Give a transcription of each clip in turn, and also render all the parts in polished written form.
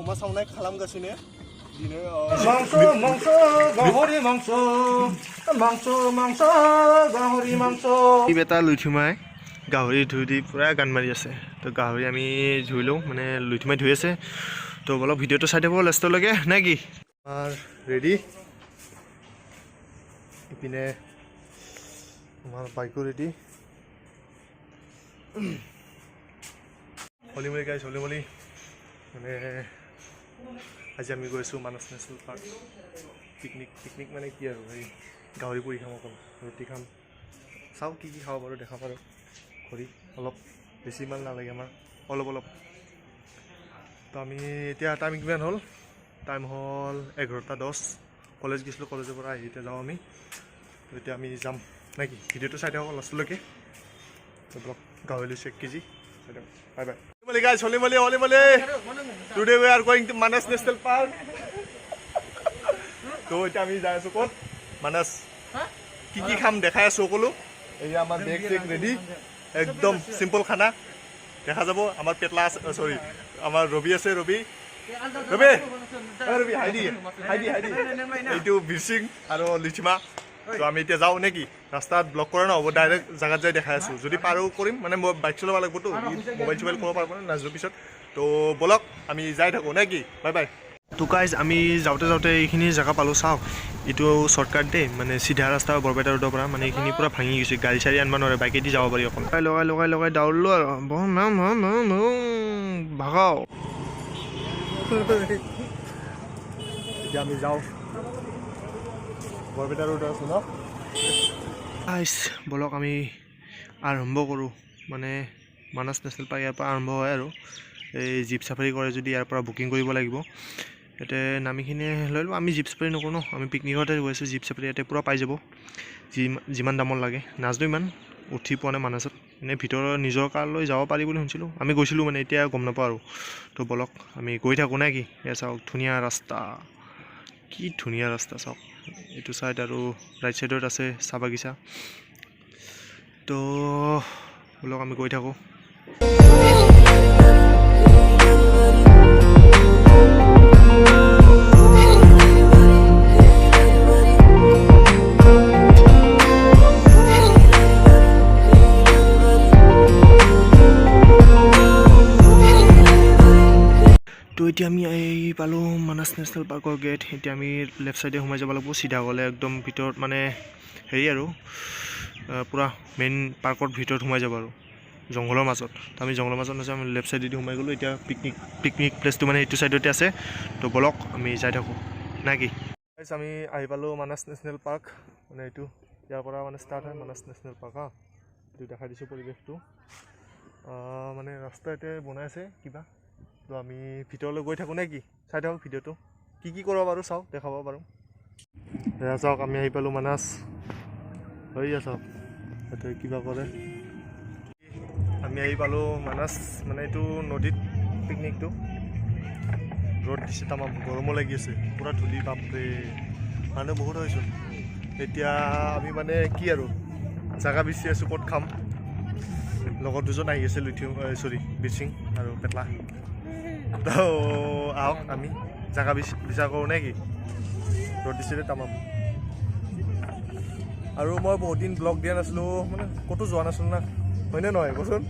अमा सावनाय खालामगासिनो दिनै मांस गाहरि मांस गाहरि मांस बेटा लुथुমাই গাহৰি ধুই দি পুৰা গান মাৰি আছে তো গাহৰি আমি ধুই লওঁ মানে লুথুমাই ধুই আছে তো অলপ ভিডিঅ'টো চাই থাকোঁ লাষ্টলৈকে নে কি আমাৰ ৰেডি ইপিনে আমাৰ বাইকো ৰেডি হলিমলি গাইছ হলিমলি মানে আজি আমি গৈছোঁ মানস নেশ্যনেল পাৰ্ক পিকনিক মানে কি আৰু এই গাহৰি পুৰি খাম অকল ৰুটি খাম চাওঁ কি খাব পাৰোঁ দেখা পাৰোঁ কৰি অলপ বেছি ইমান নালাগে আমাৰ অলপ তো আমি এতিয়া টাইম কিমান হ'ল টাইম হ'ল 11:10 কলেজ গৈছিলোঁ কলেজৰ পৰা আহি এতিয়া যাওঁ আমি তো এতিয়া আমি যাম নাকি ভিডিঅ'টো চাই থাকক লাষ্টলৈকে তো ব্লগ গাহৰি লৈছোঁ 1 কেজি চাই থাকক bye bye guys, Holy today we are going to Manas National Park. So এটা আমি যাই আছো ক'ত মানস কি খাম দেখাই আছো সকলো এই আমাৰ বেগ চেক ৰেডি একদম সিম্পল খানা দেখা যাব আমাৰ পেটলা সৰি আমাৰ ৰবি আছে ৰবি হাইদি এইটো বিৰসিং আৰু লিচিমা তো আমি এতিয়া যাওঁ নেকি ৰাস্তাত ব্লক কৰা নহ'ব ডাইৰেক্ট জাগাত যাই দেখাই আছোঁ যদি পাৰোঁ কৰিম মানে মই বাইক চলাব লাগিবতো মোবাইল কৰিব পাৰিব নে নাযোৱাৰ পিছত তো বলক আমি যাই থাকোঁ নে কি বাই বাই তো গাইজ আমি যাওঁতে এইখিনি জেগা পালোঁ চাওক এইটো শ্বৰ্টকাট দেই মানে চিধা ৰাস্তা বৰপেটা ৰোডৰ পৰা মানে এইখিনি পূৰা ভাঙি গৈছে গাড়ী চাড়ী আনিব নোৱাৰে বাইকেদি যাব পাৰি অকল লগাই দাউৰিলোঁ আৰু ভাগাও এতিয়া আমি যাওঁ বৰপেটা ৰোড আছোঁ ন আইচ বলক আমি আৰম্ভ কৰোঁ মানে মানস নেশ্যনেল পাৰ্ক ইয়াৰ পৰা আৰম্ভ হয় আৰু এই জীপ চাফাৰী কৰে যদি ইয়াৰ পৰা বুকিং কৰিব লাগিব ইয়াতে নামিখিনি লৈ লওঁ আমি জীপ চাফাৰী নকৰোঁ ন আমি পিকনিকতে গৈ আছোঁ জীপ চাফাৰী ইয়াতে পূৰা পাই যাব যিমান দামত লাগে নাজানো ইমান উঠি পোৱা নাই মানসত এনেই ভিতৰৰ নিজৰ কাৰ লৈ যাব পাৰি বুলি শুনিছিলোঁ আমি গৈছিলোঁ মানে এতিয়া গম নাপাওঁ আৰু তো বলক আমি গৈ থাকোঁ নে কি এয়া চাওক ধুনীয়া ৰাস্তা কি ধুনীয়া ৰাস্তা চাওক এইটো চাইড আৰু ৰাইট চাইডত আছে চাহ বাগিচা তো বলক আমি গৈ থাকোঁ তো এতিয়া আমি পালোঁ মানস নেশ্যনেল পাৰ্কৰ গেট এতিয়া আমি লেফ্ট চাইডে সোমাই যাব লাগিব চিধা গ'লে একদম ভিতৰত মানে হেৰি আৰু পূৰা মেইন পাৰ্কৰ ভিতৰত সোমাই যাব আৰু জংঘলৰ মাজত তো আমি জংঘলৰ মাজত নাযাওঁ আমি লেফ্ট চাইডেদি সোমাই গ'লোঁ এতিয়া পিকনিক প্লেচটো মানে এইটো চাইডতে আছে তো বলক আমি যাই থাকোঁ নে কি আমি আহি পালোঁ মানস নেশ্যনেল পাৰ্ক মানে এইটো ইয়াৰ পৰা মানে ষ্টাৰ্ট হয় মানস নেশ্যনেল পাৰ্ক হা এইটো দেখাই দিছোঁ পৰিৱেশটো মানে ৰাস্তা এতিয়া বনাই আছে কিবা তো আমি ভিতৰলৈ গৈ থাকোঁ নে কি চাই থাকক ভিডিঅ'টো কি কৰিব পাৰোঁ চাওক দেখাব পাৰোঁ এয়া চাওক আমি আহি পালোঁ মানস হৈ চাওক ইয়াতে কিবা কৰে আমি আহি পালোঁ মানস মানে এইটো নদীত পিকনিকটো ৰ'দ দিছে তামাম গৰমো লাগি আছে পূৰা ধূলি বাপৰে মানুহ বহুত হৈছোঁ এতিয়া আমি মানে কি আৰু জাগা বিচাৰি আছোঁ ক'ত খাম লগত দুজন আহি আছে বিৰসিং আৰু পেটলা তো আহক আমি জাগা বিচাৰ কৰোঁ নে কি ৰ'দ দিছিলে তামাম আৰু মই বহুত দিন ব্লগ দিয়া নাছিলোঁ মানে ক'তো যোৱা নাছিলোঁ না হয়নে নহয় কচোন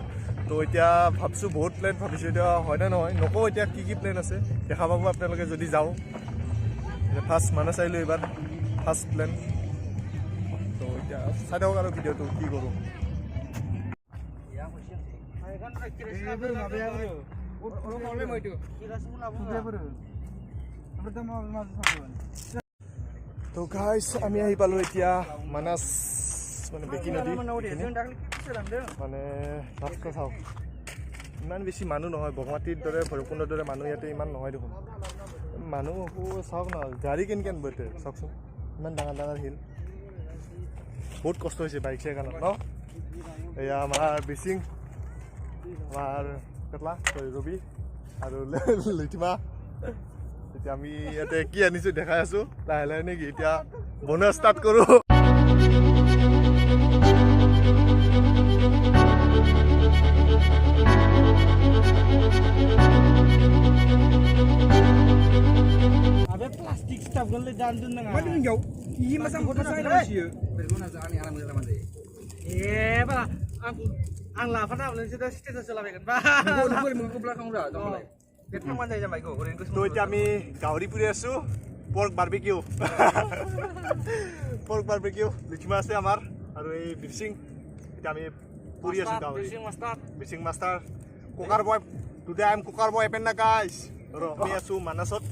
তো এতিয়া ভাবিছোঁ বহুত প্লেন ভাবিছোঁ এতিয়া হয়নে নহয় নকওঁ এতিয়া কি প্লেন আছে দেখা পাব আপোনালোকে যদি যাওঁ ফাৰ্ষ্ট মানস আহিলোঁ এইবাৰ ফাৰ্ষ্ট প্লেন তো এতিয়া চাই থাকক আৰু ভিডিঅ'টো কি কৰোঁ তো গাইছ আমি আহি পালোঁ এতিয়া মানস মানে বেকি নদী মানে ভাতকৈ চাওক ইমান বেছি মানুহ নহয় বঙামাটিৰ দৰে ভৈৰৱকুণ্ডৰ দৰে মানুহ ইয়াতে ইমান নহয় দেখোন মানুহ চাওক ন গাড়ী কেনেকৈ বৈতে চাওকচোন ইমান ডাঙৰ শিল বহুত কষ্ট হৈছে বাইক চাইক কাৰণত ন এয়া আমাৰ বিৰসিং আমাৰ পেটলা ৰবি আৰু লিথিমা এতিয়া আমি ইয়াতে কি আনিছোঁ দেখাই আছোঁ লাহে নেকি এতিয়া বনোৱা ষ্টাৰ্ট কৰোঁ plastik stuff galle dan dun nga. Madu jauh. Iya masa kota saya nama sih. Berguna sekali anak muda teman saya. Pak. Ang lapan na ulan sida sida sila bekan. Pak. Boleh mengaku belakang udah. Dia teman saya jamai go. Goreng তো এতিয়া আমি গাহৰি পুৰি আছোঁ pork barbecue pork barbecue লিখিমা আছে আমাৰ আৰু এই বিৰচিং এতিয়া আমি পুৰি আছোঁ গাহৰি বিৰচিং master cooker boy today I am cooker boy এপেন না গাইছ আৰু আমি আছোঁ মানাছত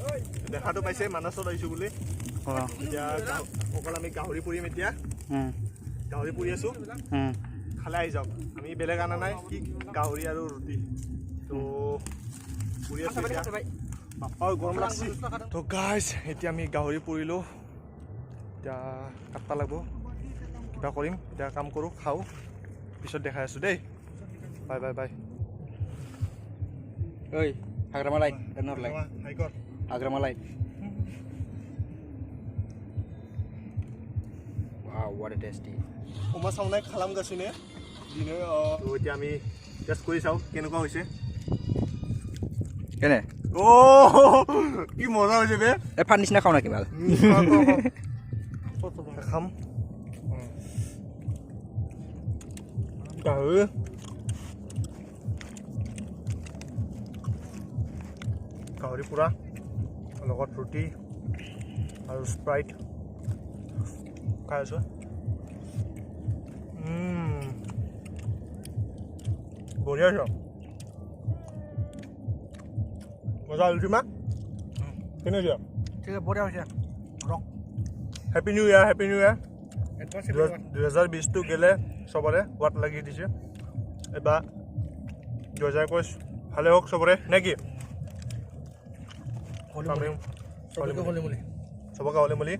দেখাটো পাইছে মানাছত আহিছোঁ বুলি এতিয়া অকল আমি গাহৰি পুৰিম এতিয়া গাহৰি পুৰি আছোঁ খালে আহি যাওক আমি বেলেগ আনা নাই কি গাহৰি আৰু ৰুটি তো পুৰি আছোঁ এতিয়া বাপ্পাও গৰম লাগছি তো গাইজ এতিয়া আমি গাহৰি পুৰিলোঁ এতিয়া কাটবা লাগিব কিবা কৰিম এতিয়া কাম কৰোঁ খাওঁ পিছত দেখাই আছোঁ দেই bye bye bye Oi, hagra malai, tenor lai. হাই কৰ Hagra malai. Wow, what a tasty. Uma চাওঁ নাই খালাম গাছিনে দিনে তো এতিয়া আমি টেষ্ট কৰি চাওঁ কেনেকুৱা হৈছে Kene? কি মজা হৈছে বে Pan nisna kau nak kimal. খাম গাহৰি গাহৰি পুৰা লগত ৰুটি আৰু স্প্ৰাইট খাই আছোঁ বঢ়িয়া হৈছে মজা হৈছে মা কেনে হৈছে Sige, bodoh siya. Rock. Happy new year happy new year 2020টো গেলে চবৰে হোৱাত লাগি দিছে এবাৰ 2021 ভালে হওক চবৰে নে কি Sobeke holi muli. চবকে হলে মিলি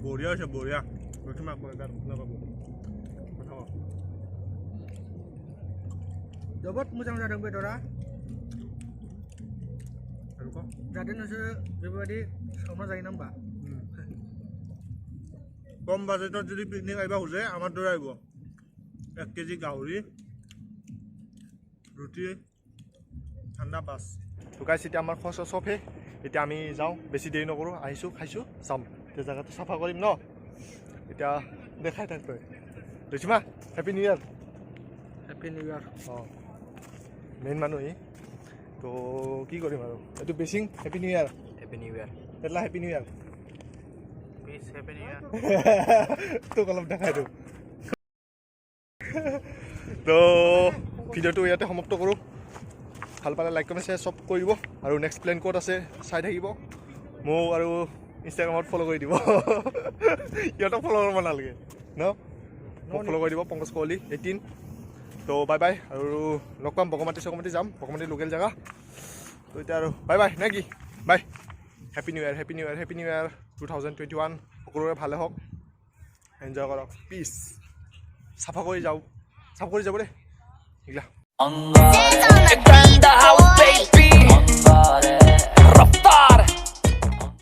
বঢ়িয়া হৈছে বঢ়িয়া তোমাক নাপাব Dapat musang sadang bedora. আৰু ক Jadi nasi pribadi sama saya nambah. কম বাজেটত যদি পিকনিক আহিব খোজে আমাৰ দৰে আহিব 1 কেজি গাহৰি ৰুটি ঠাণ্ডা পাছ গাইছ এতিয়া আমাৰ খৰচ চবহে এতিয়া আমি যাওঁ বেছি দেৰি নকৰোঁ আহিছোঁ খাইছোঁ যাম এতিয়া জেগাটো চাফা কৰিম ন এতিয়া দেখাই থাক তই ৰুচিমা happy new year Happy New Year. অঁ মেইন মানুহ ই তো কি কৰিম আৰু এইটো বেচিং happy new year Happy New Year. পেটলা happy new year Peace, Happy New Year. তোক অলপ দেখাই দিওঁ তো ভিডিঅ'টো ইয়াতে সমাপ্ত কৰোঁ ভাল পালে লাইক কমেণ্ট শ্বেয়াৰ চব কৰিব আৰু নেক্সট প্লেন ক'ত আছে চাই থাকিব মোক আৰু ইনষ্টাগ্ৰামত ফ'ল' কৰি দিব সিহঁতক ফ'ল' কৰিব নালাগে ন মোক ফ'ল' কৰি দিব পংকজ কোহলি 18 তো বাই বাই আৰু লগ পাম বগমাটি চগমাটি যাম বগমাটি লোকেল জেগা তো এতিয়া আৰু বাই বাই নে কি bye happy new year happy new year happy new year 2021 সকলোৰে ভালে হওক এনজয় কৰক পিছ চাফা কৰি যাওঁ চাফা কৰি যাব দেই এইগিলা Hands on the beat, boy.